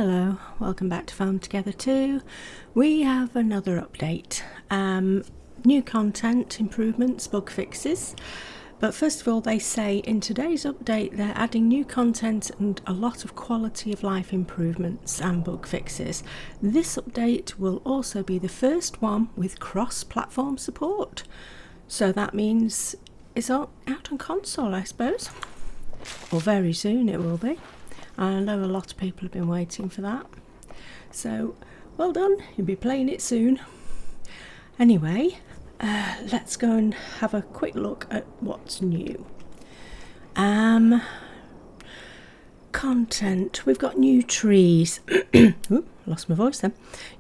Hello, welcome back to Farm Together 2. We have another update. New content, improvements, bug fixes. But first of all, they say in today's update they're adding new content and a lot of quality of life improvements and bug fixes. This update will also be the first one with cross-platform support. So that means it's out on console, I suppose. Or very soon it will be. I know a lot of people have been waiting for that. So, well done, you'll be playing it soon. Anyway, let's go and have a quick look at what's new. Content, we've got new trees. Ooh, lost my voice then.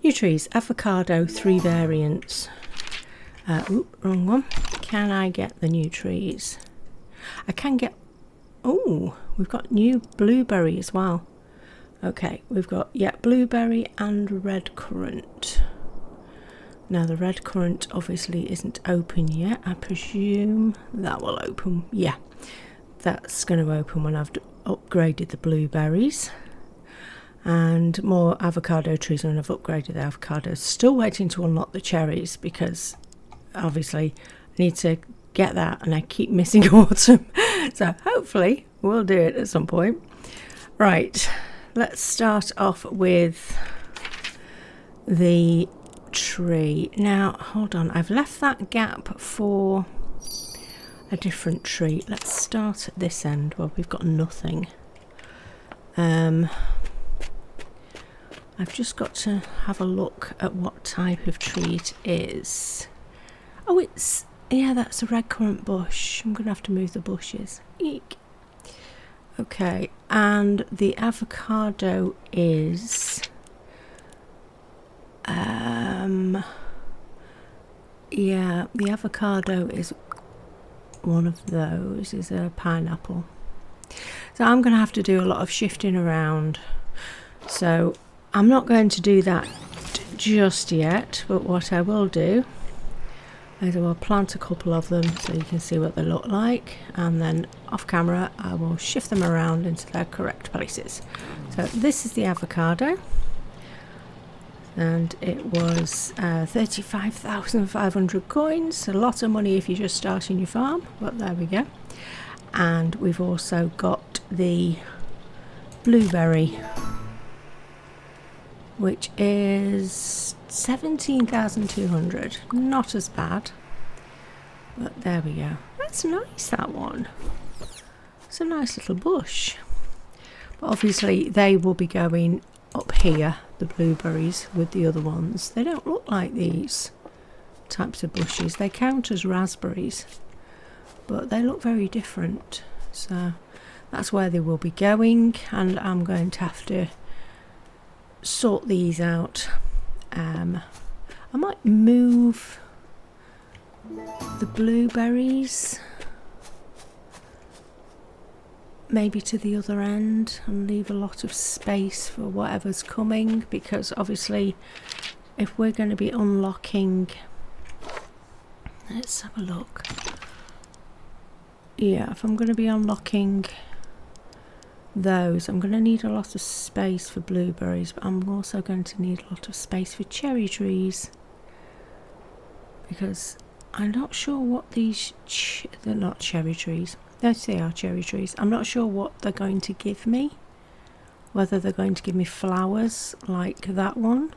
New trees, avocado, 3 variants. Wrong one. Can I get the new trees? I can get... Oh, we've got new blueberry as well. Okay, we've got, blueberry and redcurrant. Now the redcurrant obviously isn't open yet. I presume that will open. Yeah, that's going to open when I've upgraded the blueberries. And more avocado trees when I've upgraded the avocados. Still waiting to unlock the cherries because obviously I need to get that and I keep missing autumn. So hopefully we'll do it at some point. Right, let's start off with the tree. Now hold on, I've left that gap for a different tree. Let's start at this end. Well, we've got nothing. I've just got to have a look at what type of tree it is. Oh, it's... yeah, that's a redcurrant bush. I'm going to have to move the bushes. Eek. Okay, and the avocado is... yeah, the avocado is one of those, is a pineapple. So I'm going to have to do a lot of shifting around. So I'm not going to do that just yet, but what I will do is I will plant a couple of them so you can see what they look like, and then off camera I will shift them around into their correct places. So this is the avocado, and it was 35,500 coins. A lot of money if you're just starting your farm, but there we go. And we've also got the blueberry, which is 17,200. Not as bad, but there we go. That's nice, that one. It's a nice little bush. But obviously they will be going up here, the blueberries, with the other ones. They don't look like these types of bushes. They count as raspberries, but they look very different. So that's where they will be going, and I'm going to have to sort these out. I might move the blueberries maybe to the other end and leave a lot of space for whatever's coming, because obviously if we're going to be unlocking, let's have a look. Yeah, if I'm going to be unlocking those, I'm going to need a lot of space for blueberries, but I'm also going to need a lot of space for cherry trees, because I'm not sure what these they're not cherry trees. Yes, they are cherry trees. I'm not sure what they're going to give me, whether they're going to give me flowers like that one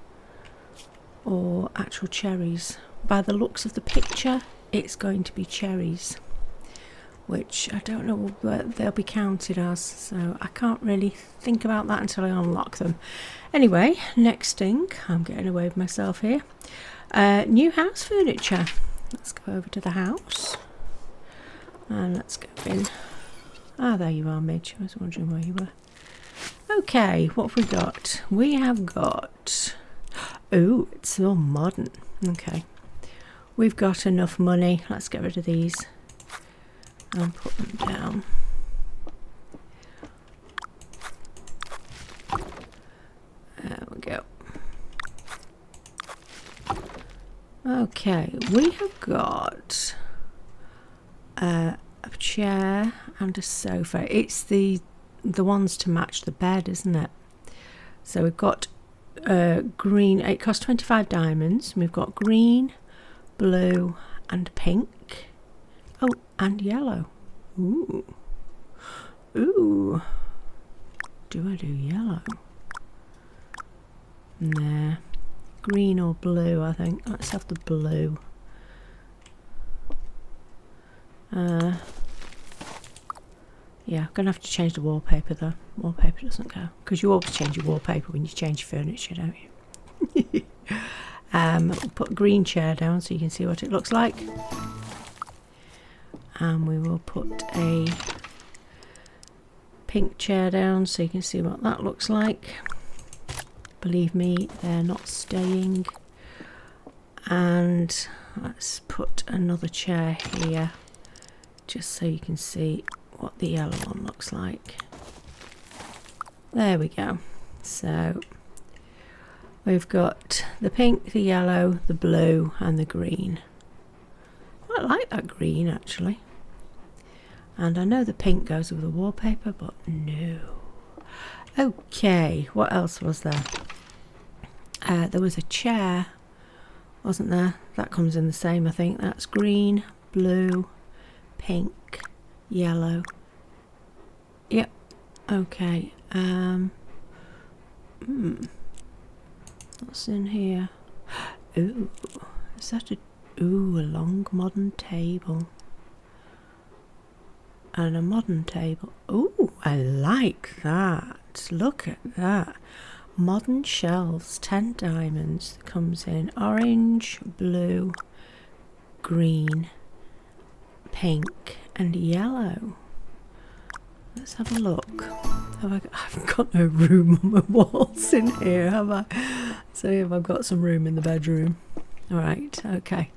or actual cherries. By the looks of the picture, it's going to be cherries, which I don't know what they'll be counted as, so I can't really think about that until I unlock them. Anyway, next thing, I'm getting away with myself here. New house furniture. Let's go over to the house and let's go in. Ah, there you are, Midge. I was wondering where you were. Okay, what have we got? We have got... oh, it's all modern. Okay, we've got enough money. Let's get rid of these and put them down. There we go. Okay, we have got a chair and a sofa. It's the ones to match the bed, isn't it? So we've got green. It costs 25 diamonds. We've got green, blue and pink. Oh, and yellow. Ooh. Ooh. Do I do yellow? Nah. Green or blue, I think. Let's have the blue. Yeah, I'm going to have to change the wallpaper though. Wallpaper doesn't go. Because you always change your wallpaper when you change your furniture, don't you? We'll put a green chair down so you can see what it looks like. And we will put a pink chair down so you can see what that looks like. Believe me, they're not staying. And let's put another chair here just so you can see what the yellow one looks like. There we go. So we've got the pink, the yellow, the blue and the green. I like that green actually. And I know the pink goes with the wallpaper, but no. Okay, what else was there? There was a chair, wasn't there? That comes in the same, I think. That's green, blue, pink, yellow. Yep. Okay. What's in here? Ooh, is that a long modern table? And a modern table. Ooh, I like that. Look at that. Modern shelves, 10 diamonds. That comes in orange, blue, green, pink and yellow. Let's have a look. I've got no room on my walls in here, have I? So if I've got some room in the bedroom. Alright, okay.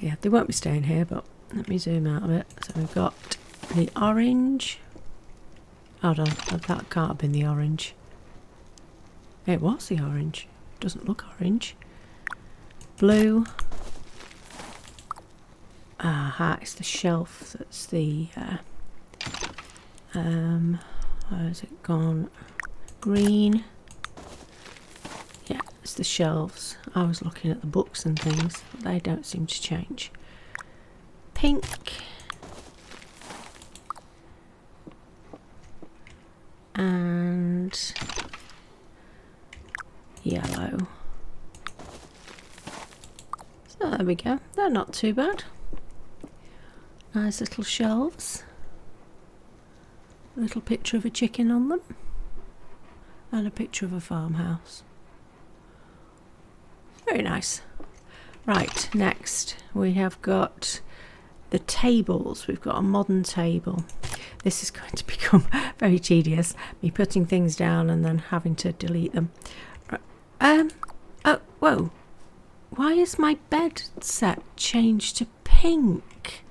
Yeah, they won't be staying here, but let me zoom out a bit. So we've got the orange. Hold on, that can't have been the orange. It was the orange. Doesn't look orange. Blue. Aha, it's the shelf that's the where's it gone? Green. Yeah, it's the shelves. I was looking at the books and things, but they don't seem to change. Pink. And yellow. So there we go. They're not too bad. Nice little shelves. A little picture of a chicken on them. And a picture of a farmhouse. Very nice. Right, next we have got the tables. We've got a modern table. This is going to become very tedious, me putting things down and then having to delete them. Oh, whoa. Why is my bed set changed to pink?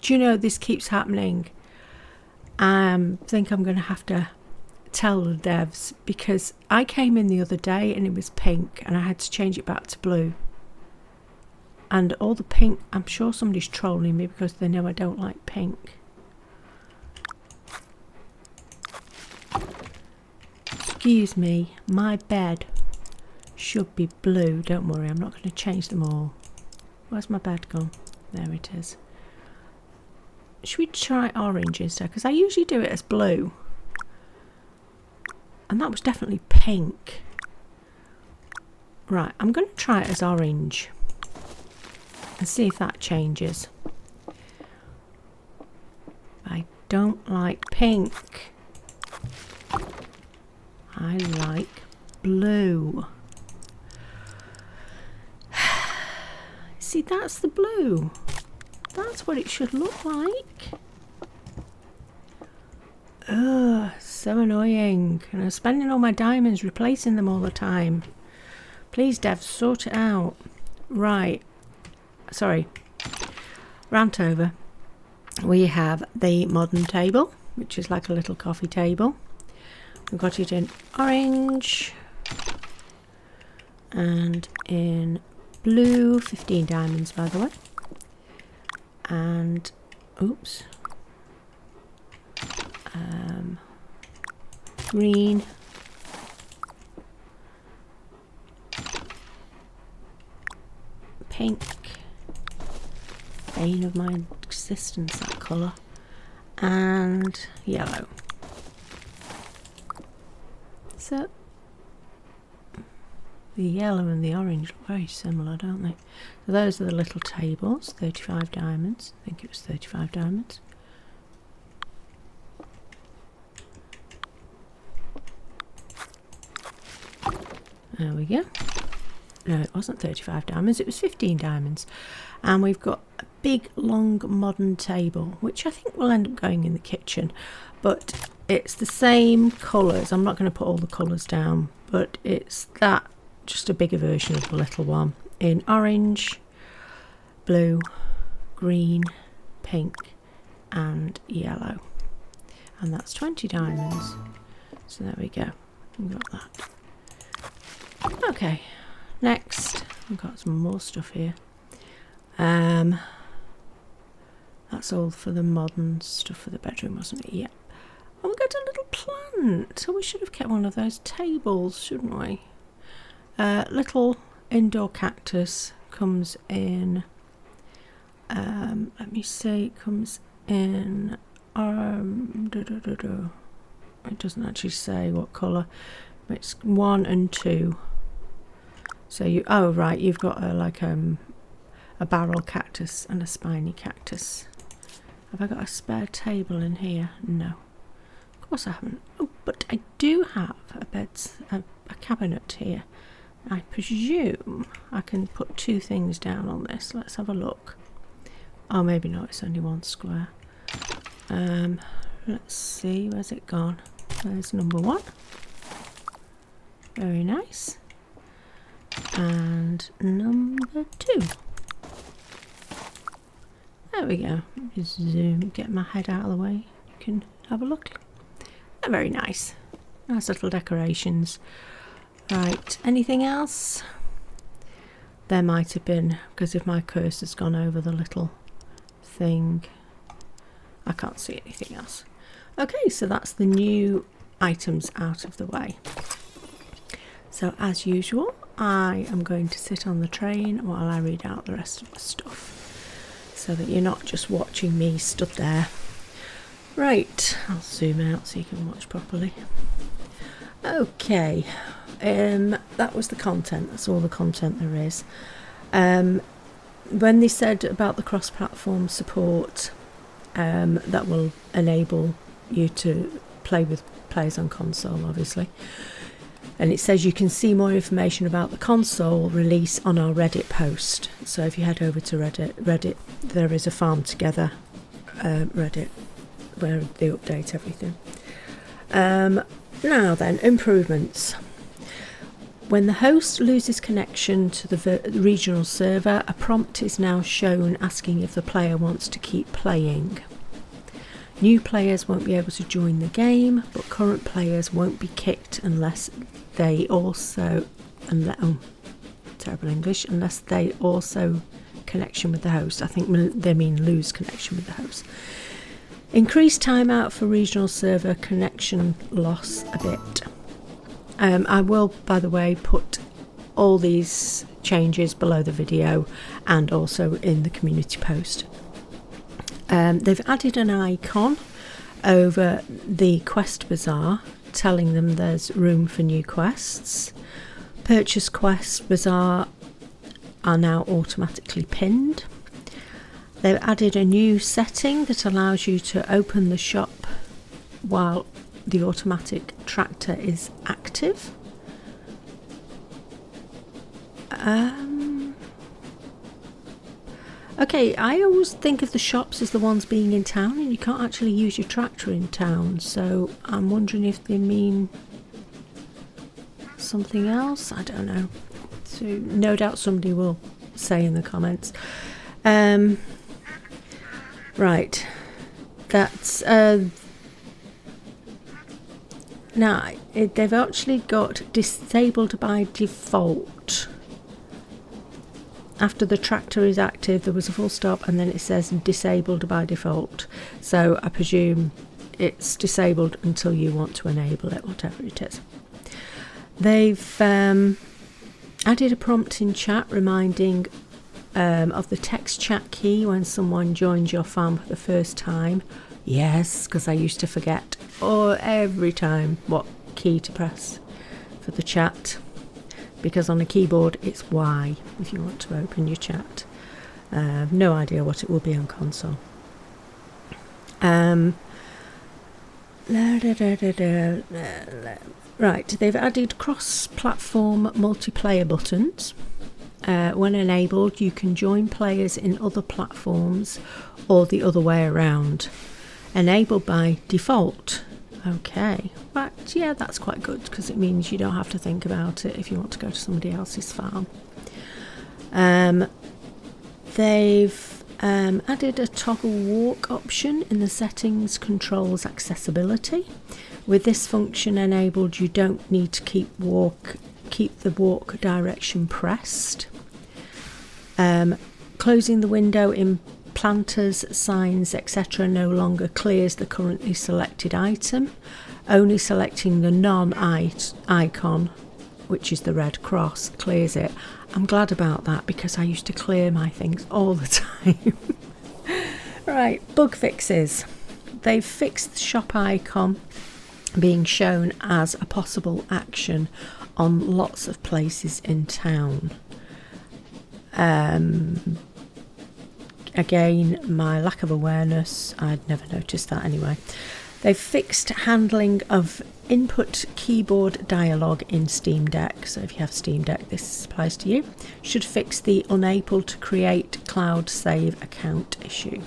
Do you know, this keeps happening. I think I'm going to have to tell the devs, because I came in the other day and it was pink and I had to change it back to blue. And all the pink, I'm sure somebody's trolling me because they know I don't like pink. Excuse me, my bed should be blue. Don't worry, I'm not going to change them all. Where's my bed gone? There it is. Should we try orange instead? Because I usually do it as blue. And that was definitely pink. Right, I'm going to try it as orange. And see if that changes. I don't like pink. I like blue. See, that's the blue. That's what it should look like. Ugh, so annoying. And I'm spending all my diamonds replacing them all the time. Please, devs, sort it out. Right. Sorry. Rant over. We have the modern table, which is like a little coffee table. We've got it in orange and in blue, 15 diamonds by the way. And oops, green, pink, bane of my existence, that colour, and yellow. So the yellow and the orange look very similar, don't they? So those are the little tables, 35 diamonds. I think it was 35 diamonds. There we go. No, it wasn't 35 diamonds, it was 15 diamonds. And we've got a big, long, modern table, which I think will end up going in the kitchen. But it's the same colours. I'm not going to put all the colours down, but it's that, just a bigger version of the little one, in orange, blue, green, pink, and yellow. And that's 20 diamonds. So there we go. We've got that. Okay, next we've got some more stuff here. That's all for the modern stuff for the bedroom, wasn't it? Yeah. Oh, we got a little plant. So we should have kept one of those tables, shouldn't we? Little indoor cactus comes in. Let me see. It comes in. It doesn't actually say what colour. It's 1 and 2. So you, oh right, you've got a barrel cactus and a spiny cactus. Have I got a spare table in here? No, of course I haven't. Oh, but I do have a cabinet here. I presume I can put 2 things down on this. Let's have a look. Oh, maybe not, it's only 1 square. Let's see, where's it gone? There's number 1. Very nice. And number 2. There we go. Just zoom, get my head out of the way. You can have a look. They're very nice. Nice little decorations. Right, anything else? There might have been, because if my cursor's gone over the little thing, I can't see anything else. Okay, so that's the new items out of the way. So as usual, I am going to sit on the train while I read out the rest of the stuff, so that you're not just watching me stood there. Right, I'll zoom out so you can watch properly. Okay, that was the content. That's all the content there is. When they said about the cross-platform support, that will enable you to play with players on console, obviously. And it says you can see more information about the console release on our Reddit post. So if you head over to Reddit, there is a Farm Together Reddit where they update everything. Now then, improvements. When the host loses connection to the regional server, a prompt is now shown asking if the player wants to keep playing. New players won't be able to join the game, but current players won't be kicked unless they also, unless they also connection with the host. I think they mean lose connection with the host. Increase timeout for regional server connection loss a bit. I will, by the way, put all these changes below the video and also in the community post. They've added an icon over the Quest Bazaar telling them there's room for new quests. Purchase Quest Bazaar are now automatically pinned. They've added a new setting that allows you to open the shop while the automatic tractor is active. Okay, I always think of the shops as the ones being in town, and you can't actually use your tractor in town, so I'm wondering if they mean something else. I don't know. So no doubt somebody will say in the comments. Right, that's now they've actually got disabled by default. After the tractor is active, there was a full stop and then it says disabled by default. So I presume it's disabled until you want to enable it, whatever it is. They've added a prompt in chat reminding of the text chat key when someone joins your farm for the first time. Yes, because I used to forget every time what key to press for the chat, because on a keyboard it's Y if you want to open your chat. No idea what it will be on console. Right, they've added cross-platform multiplayer buttons. When enabled, you can join players in other platforms or the other way around. Enabled by default. Okay, but yeah, that's quite good because it means you don't have to think about it if you want to go to somebody else's farm. They've added a toggle walk option in the settings controls accessibility. With this function enabled, you don't need to keep the walk direction pressed. Closing the window in planters, signs, etc. no longer clears the currently selected item. Only selecting the non-icon, which is the red cross, clears it. I'm glad about that because I used to clear my things all the time. Right, bug fixes. They've fixed the shop icon being shown as a possible action on lots of places in town. Again, my lack of awareness, I'd never noticed that anyway. They've fixed handling of input keyboard dialogue in Steam Deck. So if you have Steam Deck, this applies to you. Should fix the unable to create cloud save account issue.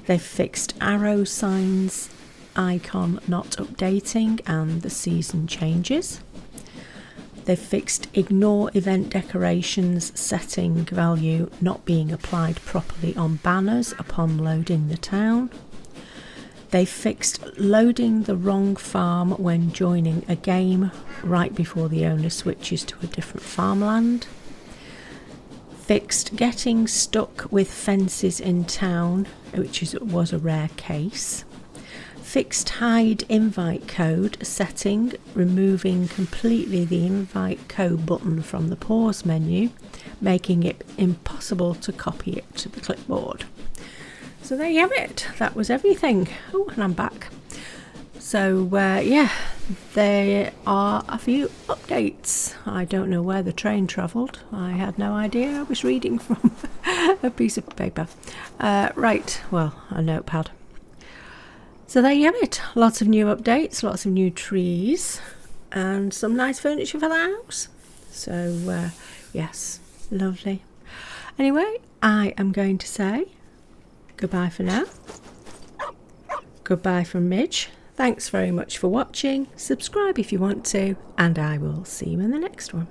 They've fixed arrow signs icon not updating and the season changes. They've fixed ignore event decorations setting value not being applied properly on banners upon loading the town. They've fixed loading the wrong farm when joining a game right before the owner switches to a different farmland. Fixed getting stuck with fences in town, which was a rare case. Fixed hide invite code setting, removing completely the invite code button from the pause menu, making it impossible to copy it to the clipboard. So there you have it. That was everything. Oh, and I'm back. So yeah, there are a few updates. I don't know where the train travelled. I had no idea. I was reading from a piece of paper. Right, well, a notepad. So there you have it. Lots of new updates, lots of new trees, and some nice furniture for the house. So yes, lovely. Anyway, I am going to say goodbye for now. Goodbye from Midge. Thanks very much for watching. Subscribe if you want to, and I will see you in the next one.